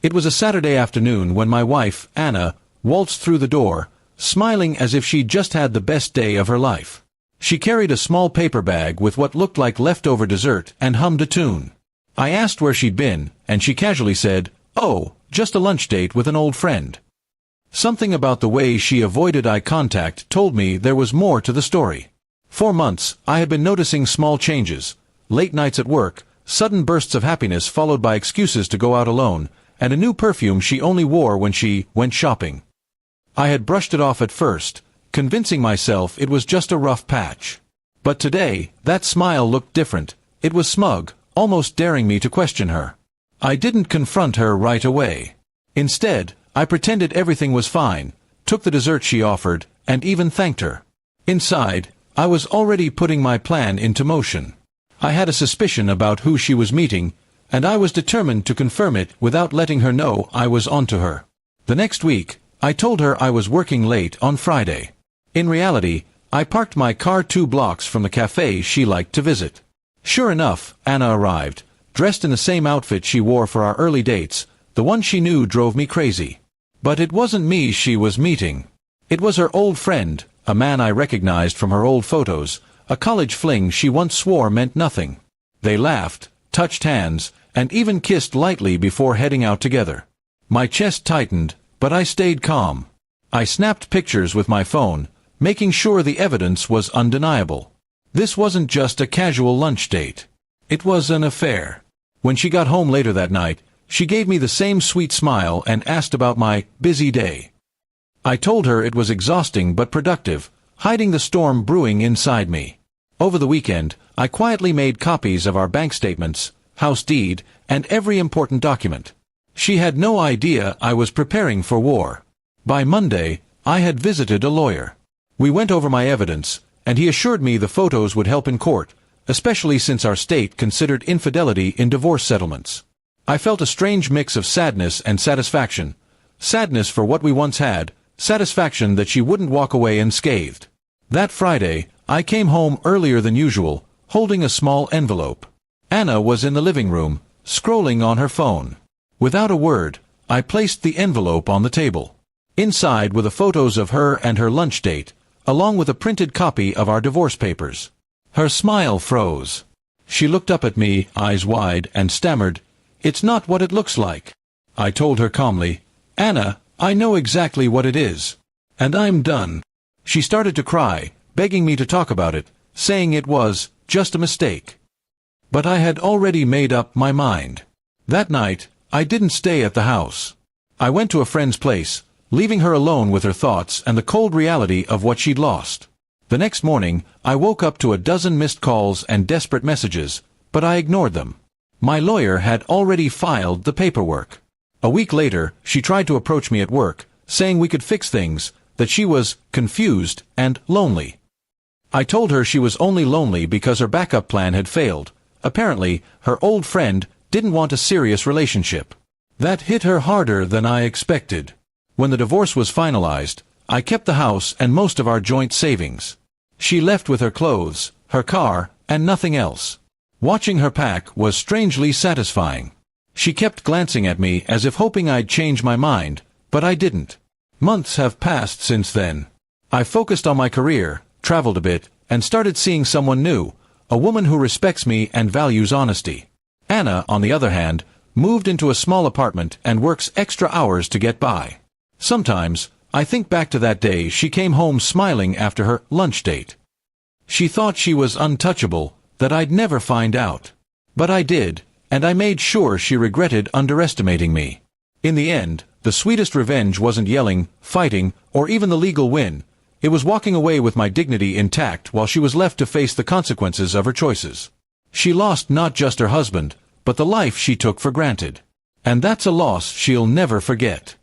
It was a Saturday afternoon when my wife, Anna, waltzed through the door, smiling as if she'd just had the best day of her life. She carried a small paper bag with what looked like leftover dessert and hummed a tune. I asked where she'd been, and she casually said, "Oh, just a lunch date with an old friend." Something about the way she avoided eye contact told me there was more to the story. For months, I had been noticing small changes: late nights at work, sudden bursts of happiness followed by excuses to go out alone, and a new perfume she only wore when she went shopping. I had brushed it off at first, convincing myself it was just a rough patch. But today, that smile looked different. It was smug, almost daring me to question her. I didn't confront her right away. Instead, I pretended everything was fine, took the dessert she offered, and even thanked her. Inside, I was already putting my plan into motion. I had a suspicion about who she was meeting, and I was determined to confirm it without letting her know I was onto her. The next week, I told her I was working late on Friday. In reality, I parked my car 2 blocks from the cafe she liked to visit. Sure enough, Anna arrived, dressed in the same outfit she wore for our early dates, the one she knew drove me crazy. But it wasn't me she was meeting. It was her old friend, a man I recognized from her old photos, a college fling she once swore meant nothing. They laughed, touched hands, and even kissed lightly before heading out together. My chest tightened, but I stayed calm. I snapped pictures with my phone, making sure the evidence was undeniable. This wasn't just a casual lunch date. It was an affair. When she got home later that night, she gave me the same sweet smile and asked about my busy day. I told her it was exhausting but productive, hiding the storm brewing inside me. Over the weekend, I quietly made copies of our bank statements, house deed, and every important document. She had no idea I was preparing for war. By Monday, I had visited a lawyer. We went over my evidence, and he assured me the photos would help in court, especially since our state considered infidelity in divorce settlements. I felt a strange mix of sadness and satisfaction. Sadness for what we once had, satisfaction that she wouldn't walk away unscathed. That Friday, I came home earlier than usual, holding a small envelope. Anna was in the living room, scrolling on her phone. Without a word, I placed the envelope on the table. Inside were the photos of her and her lunch date, along with a printed copy of our divorce papers. Her smile froze. She looked up at me, eyes wide, and stammered, "It's not what it looks like." I told her calmly, "Anna, I know exactly what it is. And I'm done." She started to cry, begging me to talk about it, saying it was just a mistake. But I had already made up my mind. That night, I didn't stay at the house. I went to a friend's place, leaving her alone with her thoughts and the cold reality of what she'd lost. The next morning, I woke up to a dozen missed calls and desperate messages, but I ignored them. My lawyer had already filed the paperwork. A week later, she tried to approach me at work, saying we could fix things, that she was confused and lonely. I told her she was only lonely because her backup plan had failed. Apparently, her old friend didn't want a serious relationship. That hit her harder than I expected. When the divorce was finalized, I kept the house and most of our joint savings. She left with her clothes, her car, and nothing else. Watching her pack was strangely satisfying. She kept glancing at me as if hoping I'd change my mind, but I didn't. Months have passed since then. I focused on my career, traveled a bit, and started seeing someone new, a woman who respects me and values honesty. Anna, on the other hand, moved into a small apartment and works extra hours to get by. Sometimes, I think back to that day she came home smiling after her lunch date. She thought she was untouchable, that I'd never find out. But I did, and I made sure she regretted underestimating me. In the end, the sweetest revenge wasn't yelling, fighting, or even the legal win. It was walking away with my dignity intact while she was left to face the consequences of her choices. She lost not just her husband, but the life she took for granted. And that's a loss she'll never forget.